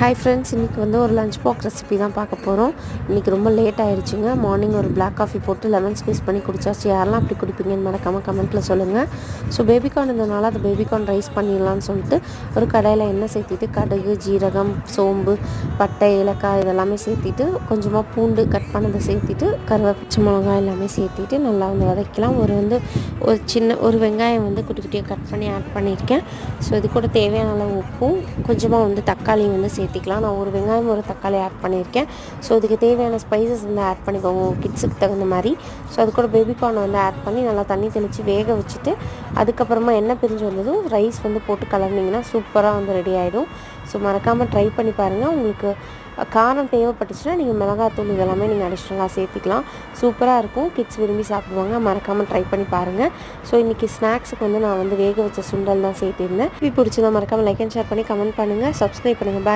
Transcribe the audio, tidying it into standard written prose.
Hi friends, இன்றைக்கி வந்து ஒரு லஞ்ச் பாக்ஸ் ரெசிபி தான் பார்க்க போகிறோம். இன்றைக்கி ரொம்ப லேட் ஆகிடுச்சிங்க. மார்னிங் ஒரு பிளாக் காஃபி போட்டு லெமன் ஸ்க்வீஸ் பண்ணி குடிச்சாச்சு. யாரெல்லாம் அப்படி குடிப்பீங்கன்னு மறக்காமல் கமெண்ட்டில் சொல்லுங்கள். ஸோ பேபிகார்ன் இருந்தனால அது பேபிகார்ன் ரைஸ் பண்ணிடலான்னு சொல்லிட்டு ஒரு கடாயில் எண்ணெய் சேர்த்திட்டு கடுகு, ஜீரகம், சோம்பு, பட்டை, ஏலக்காய் இதெல்லாமே சேர்த்திட்டு கொஞ்சமாக பூண்டு கட் பண்ணதை சேர்த்திட்டு பச்சை மிளகாய் எல்லாமே சேர்த்திட்டு நல்லா வந்து வதக்கலாம். ஒரு வெங்காயம் வந்து குட்டி குட்டியாக கட் பண்ணி ஆட் பண்ணியிருக்கேன். ஸோ இது கூட தேவையான அளவு உப்பும் கொஞ்சமாக வந்து தக்காளி வந்து சேர்த்திக்கலாம். நான் ஒரு வெங்காயம் ஒரு தக்காளி ஆட் பண்ணியிருக்கேன். ஸோ இதுக்கு தேவையான ஸ்பைசஸ் வந்து ஆட் பண்ணிக்கோங்க கிட்ஸுக்கு தகுந்த மாதிரி. ஸோ அது கூட பேபிகார்ன் வந்து ஆட் பண்ணி நல்லா தண்ணி தெளித்து வேக வச்சுட்டு அதுக்கப்புறமா எண்ணெய் பிரிஞ்சு வந்ததும் ரைஸ் வந்து போட்டு கலர்னிங்கன்னா சூப்பராக வந்து ரெடி ஆகிடும். ஸோ மறக்காமல் ட்ரை பண்ணி பாருங்கள். உங்களுக்கு காரம் தேவைப்பட்டுச்சுன்னா நீங்கள் மிளகாத்தூள் இதெல்லாமே நீங்கள் அடிஷ்னலாக சேர்த்திக்கலாம். சூப்பராக இருக்கும். கிட்ஸ் விரும்பி சாப்பிடுவாங்க. மறக்காமல் ட்ரை பண்ணி பாருங்கள். ஸோ இன்றைக்கி ஸ்நாக்ஸுக்கு வந்து நான் வந்து வேக வச்ச சுண்டல் தான் சேர்த்திருந்தேன். பிடிச்சதா மறக்காமல் லைக் அண்ட் ஷேர் பண்ணி கமெண்ட் பண்ணுங்கள். சப்ஸ்கிரைப் பண்ணுங்கள். பாய்.